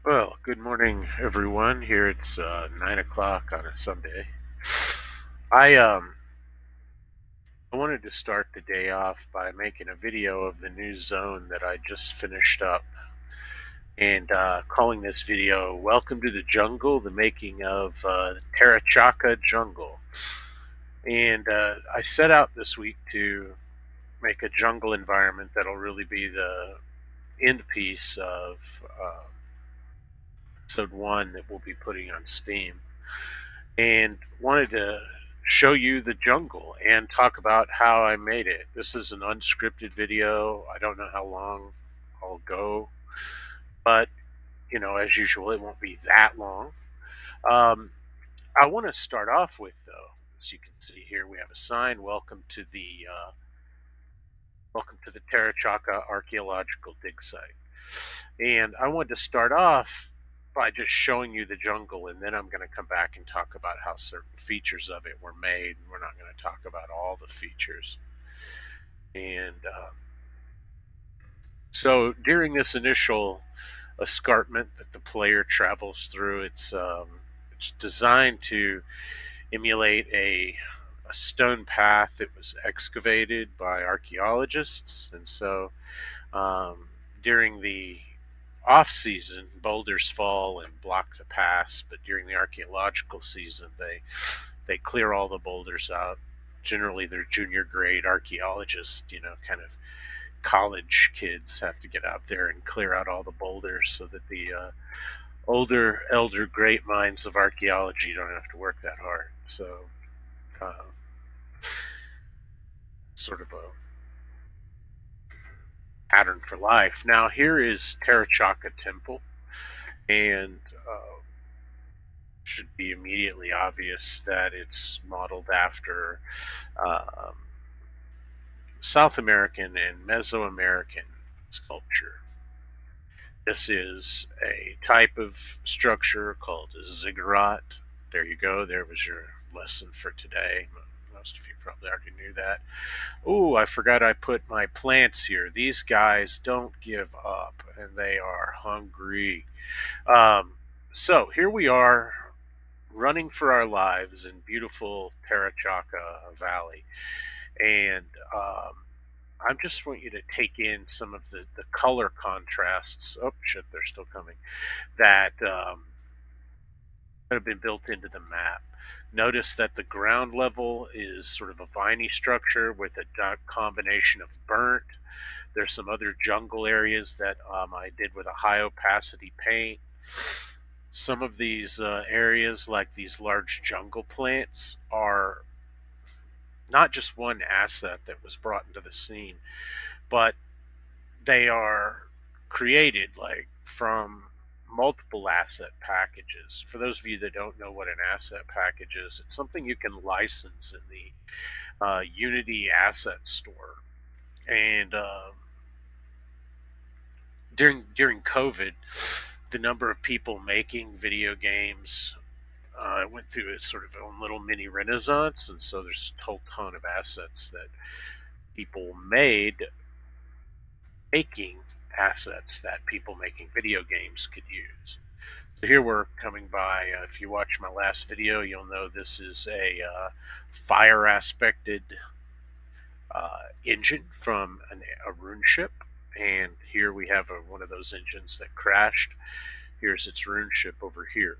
Well, good morning, everyone. Here it's 9 o'clock on a Sunday. I I wanted to start the day off by making a video of the new zone that I just finished up, and calling this video "Welcome to the Jungle: The Making of Pterraxocca Jungle." And I set out this week to make a jungle environment that'll really be the end piece of episode 1 that we'll be putting on Steam. And wanted to show you the jungle and talk about how I made it. This is an unscripted video. I don't know how long I'll go, but as usual, it won't be that long. Um, I want to start off with, though, as you can see here, we have a sign: Welcome to the Pterraxocca Archaeological Dig Site." And I wanted to start off by just showing you the jungle, and then I'm going to come back and talk about how certain features of it were made. We're not going to talk about all the features. And so during this initial escarpment that the player travels through, it's designed to emulate a stone path that was excavated by archaeologists. And so um, during the off season, boulders fall and block the pass, but during the archaeological season, they clear all the boulders out. Generally, they're junior grade archaeologists, kind of college kids have to get out there and clear out all the boulders so that the elder great minds of archaeology don't have to work that hard. So, uh, sort of a pattern for life. Now, here is Pterraxocca Temple, and should be immediately obvious that it's modeled after um, South American and Mesoamerican sculpture. This is a type of structure called a ziggurat. There you go. There was your lesson for today. Most of you probably already knew that. Oh, I forgot I put my plants here. These guys don't give up, and they are hungry. Um, so here we are, running for our lives in beautiful Pterraxocca Valley, and I just want you to take in some of the color contrasts. Oh shit, they're still coming. That have been built into the map. Notice that the ground level is sort of a viney structure with a dark combination of burnt. There's some other jungle areas that I did with a high opacity paint. Some of these areas, like these large jungle plants, are not just one asset that was brought into the scene, but they are created like from multiple asset packages. For those of you that don't know what an asset package is, it's something you can license in the Unity Asset Store. And during COVID, the number of people making video games went through a sort of own little mini renaissance, and so there's a whole ton of assets that people made, making assets that people making video games could use. So here we're coming by. If you watch my last video, you'll know this is a fire aspected engine from a rune ship, and here we have one of those engines that crashed. Here's its rune ship over here.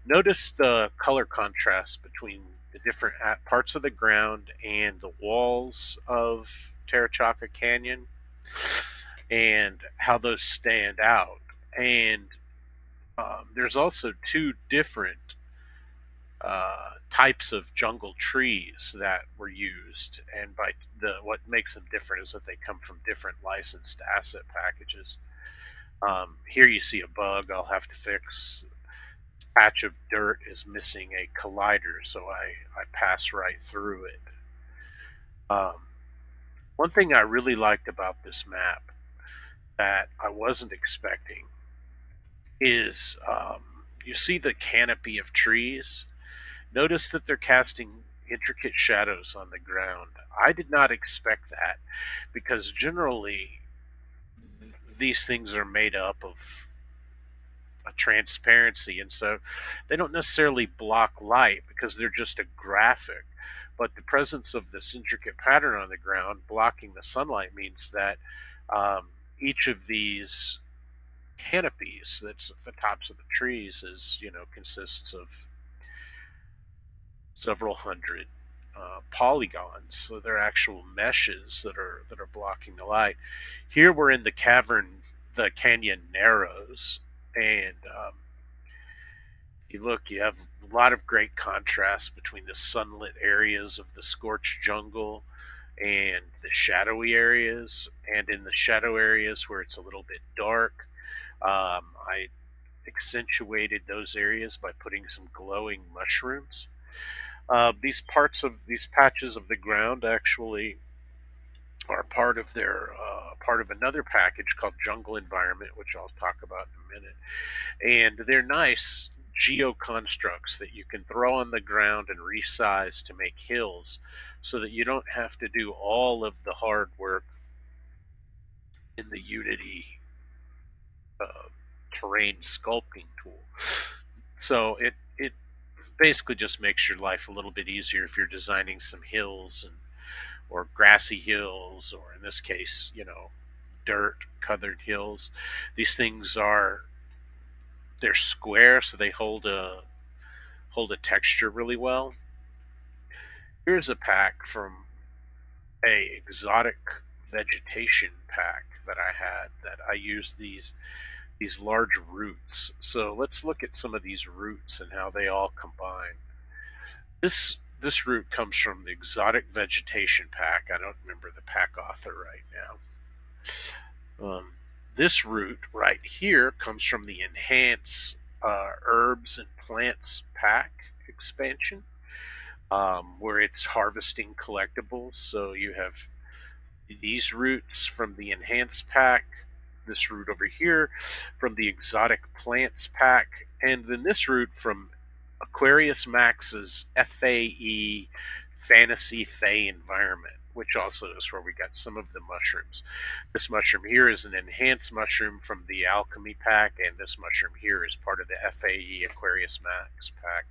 Notice the color contrast between the different parts of the ground and the walls of Pterraxocca Canyon, and how those stand out. And there's also two different types of jungle trees that were used, and by what makes them different is that they come from different licensed asset packages. Here you see a bug I'll have to fix. Patch of dirt is missing a collider, so I pass right through it. Um, One thing I really liked about this map that I wasn't expecting is you see the canopy of trees. Notice that they're casting intricate shadows on the ground. I did not expect that because generally these things are made up of a transparency, and so they don't necessarily block light because they're just a graphic. But the presence of this intricate pattern on the ground blocking the sunlight means that each of these canopies that's at the tops of the trees is, consists of several hundred polygons. So they're actual meshes that are blocking the light. Here we're in the cavern. The canyon narrows, and you look. You have a lot of great contrast between the sunlit areas of the scorched jungle and the shadowy areas. And in the shadow areas where it's a little bit dark, I accentuated those areas by putting some glowing mushrooms. These patches of the ground actually are part of another package called Jungle Environment, which I'll talk about in a minute. And they're nice geo constructs that you can throw on the ground and resize to make hills, so that you don't have to do all of the hard work in the Unity uh, terrain sculpting tool. So it basically just makes your life a little bit easier if you're designing some hills and or grassy hills, or in this case, dirt covered hills. These things they're square, so they hold a texture really well. Here's a pack from a exotic vegetation pack that I had that I used these large roots. So let's look at some of these roots and how they all combine. This root comes from the exotic vegetation pack. I don't remember the pack author right now. This root right here comes from the enhance herbs and plants pack expansion, where it's harvesting collectibles. So you have these roots from the enhanced pack, this root over here from the exotic plants pack, and then this root from Aquarius Max's FAE Fantasy Fey environment, which also is where we got some of the mushrooms. This mushroom here is an enhanced mushroom from the Alchemy pack, and this mushroom here is part of the FAE Aquarius Max pack.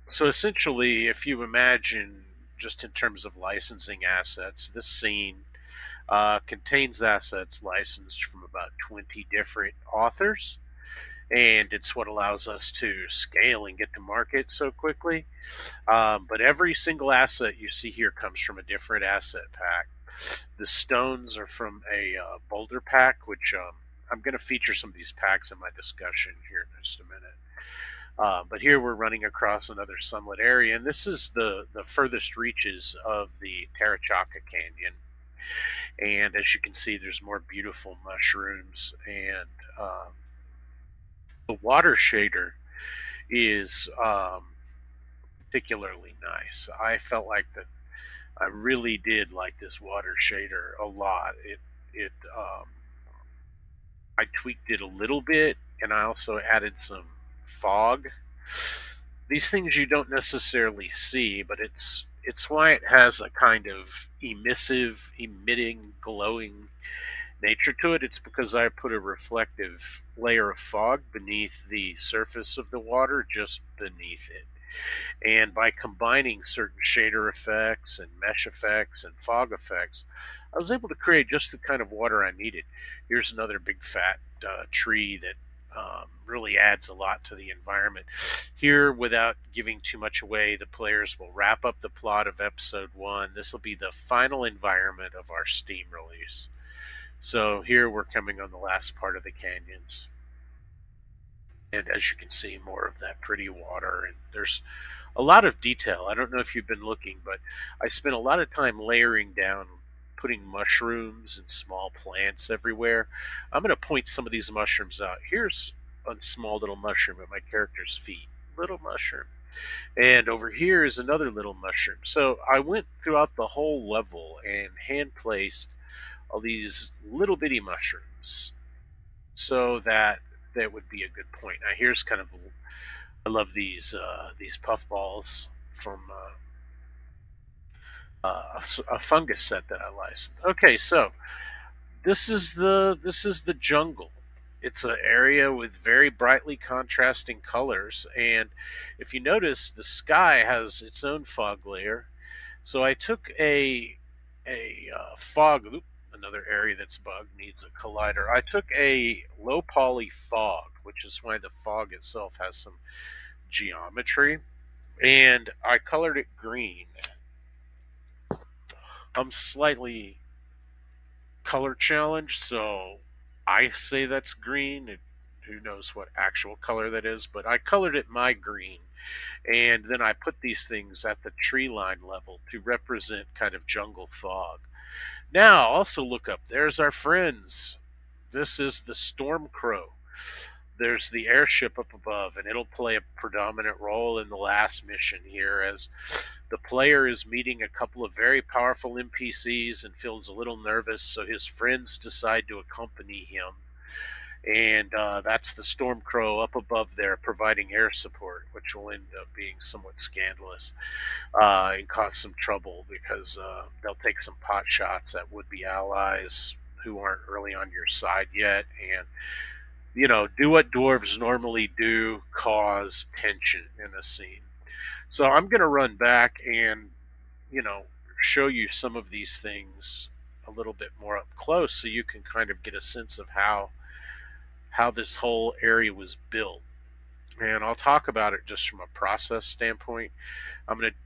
So essentially, if you imagine just in terms of licensing assets, this scene contains assets licensed from about 20 different authors, and it's what allows us to scale and get to market so quickly. But every single asset you see here comes from a different asset pack. The stones are from a boulder pack, which I'm going to feature some of these packs in my discussion here in just a minute. But here we're running across another sunlit area, and this is the furthest reaches of the Pterraxocca Canyon. And as you can see, there's more beautiful mushrooms, and the water shader is particularly nice. I felt like that I really did like this water shader a lot. It I tweaked it a little bit, and I also added some fog. These things you don't necessarily see, but it's why it has a kind of emissive, emitting, glowing nature to it. It's because I put a reflective layer of fog beneath the surface of the water, just beneath it. And by combining certain shader effects and mesh effects and fog effects, I was able to create just the kind of water I needed. Here's another big fat tree that really adds a lot to the environment. Here, without giving too much away, the players will wrap up the plot of episode 1. This will be the final environment of our Steam release. So here we're coming on the last part of the canyons. And as you can see, more of that pretty water. And there's a lot of detail. I don't know if you've been looking, but I spent a lot of time layering down, putting mushrooms and small plants everywhere. I'm going to point some of these mushrooms out. Here's a small little mushroom at my character's feet. Little mushroom. And over here is another little mushroom. So I went throughout the whole level and hand placed all these little bitty mushrooms so that would be a good point. Now here's kind of I love these puffballs from a fungus set that I licensed. Okay, so this is the jungle. It's an area with very brightly contrasting colors, and if you notice, the sky has its own fog layer. So I took a fog. Oop, another area that's bugged needs a collider. I took a low poly fog, which is why the fog itself has some geometry, and I colored it green. I'm slightly color challenged, so I say that's green. Who knows what actual color that is, but I colored it my green. And then I put these things at the tree line level to represent kind of jungle fog. Now, also look up. There's our friends. This is the Storm Crow. There's the airship up above, and it'll play a predominant role in the last mission here as the player is meeting a couple of very powerful NPCs and feels a little nervous, so his friends decide to accompany him. And that's the Storm Crow up above there providing air support, which will end up being somewhat scandalous and cause some trouble because they'll take some pot shots at would-be allies who aren't really on your side yet, and do what dwarves normally do: cause tension in a scene. So I'm going to run back and you know show you some of these things a little bit more up close, so you can kind of get a sense of how this whole area was built. And I'll talk about it just from a process standpoint. I'm going to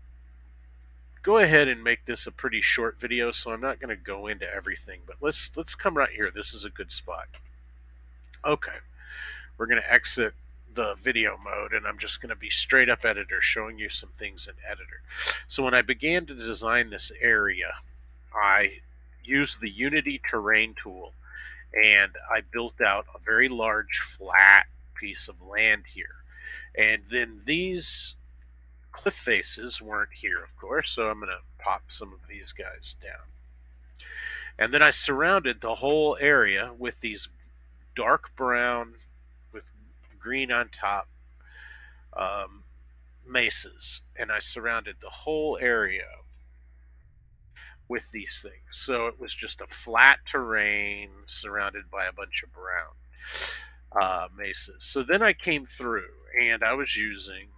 go ahead and make this a pretty short video, so I'm not going to go into everything, but let's come right here. This is a good spot. Okay, we're going to exit the video mode, and I'm just going to be straight up editor showing you some things in editor. So when I began to design this area, I used the Unity terrain tool, and I built out a very large flat piece of land here. And then these cliff faces weren't here, of course, so I'm going to pop some of these guys down. And then I surrounded the whole area with these dark brown with green on top um, mesas. And I surrounded the whole area with these things. So it was just a flat terrain surrounded by a bunch of brown mesas. So then I came through and I was using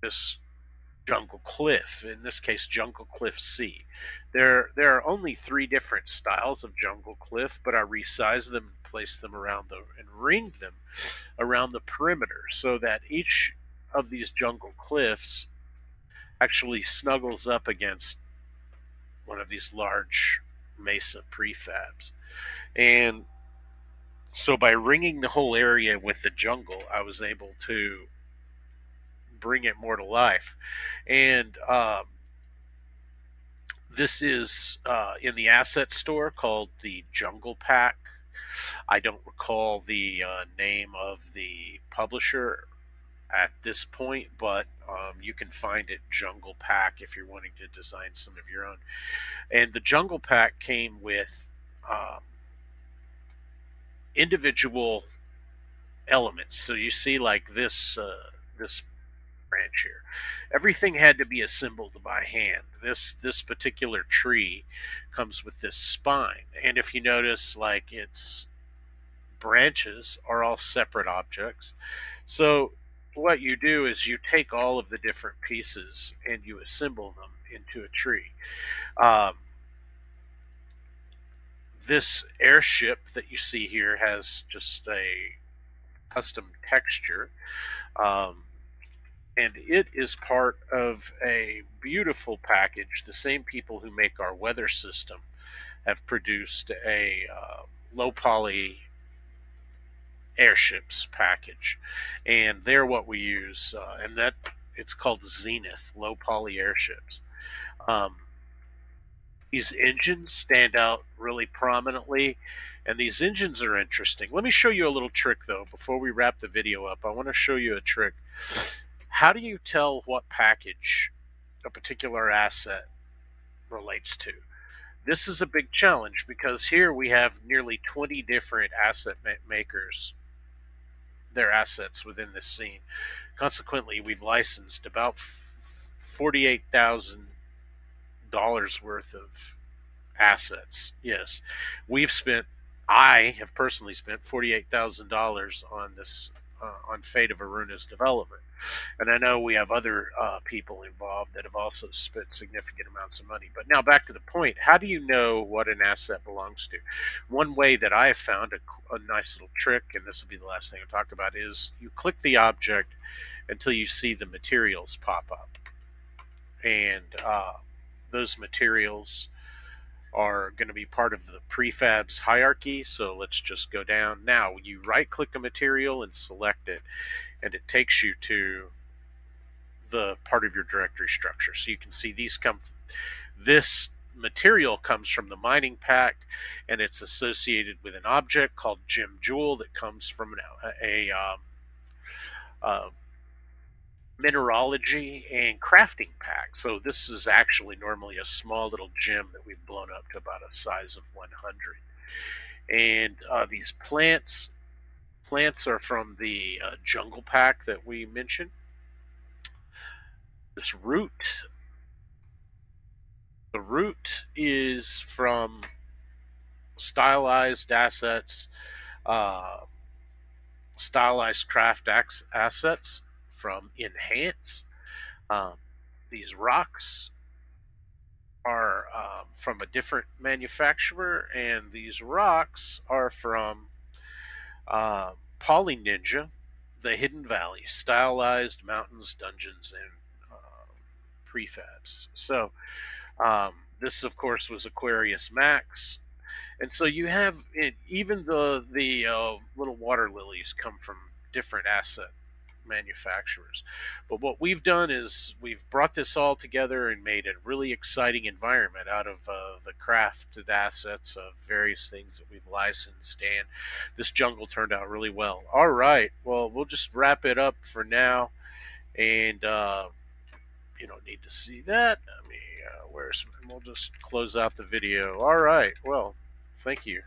this jungle cliff, in this case jungle cliff C. There are only three different styles of jungle cliff, but I resized them, placed them around and ringed them around the perimeter so that each of these jungle cliffs actually snuggles up against one of these large mesa prefabs. And so by ringing the whole area with the jungle, I was able to bring it more to life. And this is in the asset store called the Jungle Pack. I don't recall the name of the publisher at this point, but you can find it Jungle Pack if you're wanting to design some of your own. And the Jungle Pack came with individual elements. So you see, like this branch here, everything had to be assembled by hand. This particular tree comes with this spine, and if you notice, like, its branches are all separate objects. So what you do is you take all of the different pieces and you assemble them into a tree. Um, this airship that you see here has just a custom texture. Um, and it is part of a beautiful package. The same people who make our weather system have produced a low poly airships package, and they're what we use, and that it's called Zenith low poly airships. Um, these engines stand out really prominently, and these engines are interesting. Let me show you a little trick though before we wrap the video up. I want to show you a trick. How do you tell what package a particular asset relates to? This is a big challenge because here we have nearly 20 different asset makers, their assets within this scene. Consequently, we've licensed about $48,000 worth of assets. Yes, we've spent I have personally spent $48,000 on this on Fate of Aruna's development, and I know we have other people involved that have also spent significant amounts of money. But now back to the point: how do you know what an asset belongs to? One way that I have found a nice little trick, and this will be the last thing I talk about, is you click the object until you see the materials pop up, and those materials are going to be part of the prefabs hierarchy. So let's just go down. Now you right click a material and select it, and it takes you to the part of your directory structure. So you can see these come, this material comes from the mining pack, and it's associated with an object called Gem Jewel that comes from a mineralogy and crafting pack. So this is actually normally a small little gem that we've blown up to about a size of 100. And these plants are from the jungle pack that we mentioned. This root, the root is from stylized assets, uh, stylized assets from Enhance. Um, these rocks are from a different manufacturer, and these rocks are from Poly Ninja, the Hidden Valley, stylized mountains, dungeons, and prefabs. So this, of course, was Aquarius Max, and so you have it, even the little water lilies come from different asset manufacturers. But what we've done is we've brought this all together and made a really exciting environment out of the crafted assets of various things that we've licensed, and this jungle turned out really well. All right, well, we'll just wrap it up for now, and you don't need to see that. We'll just close out the video. All right, well, thank you.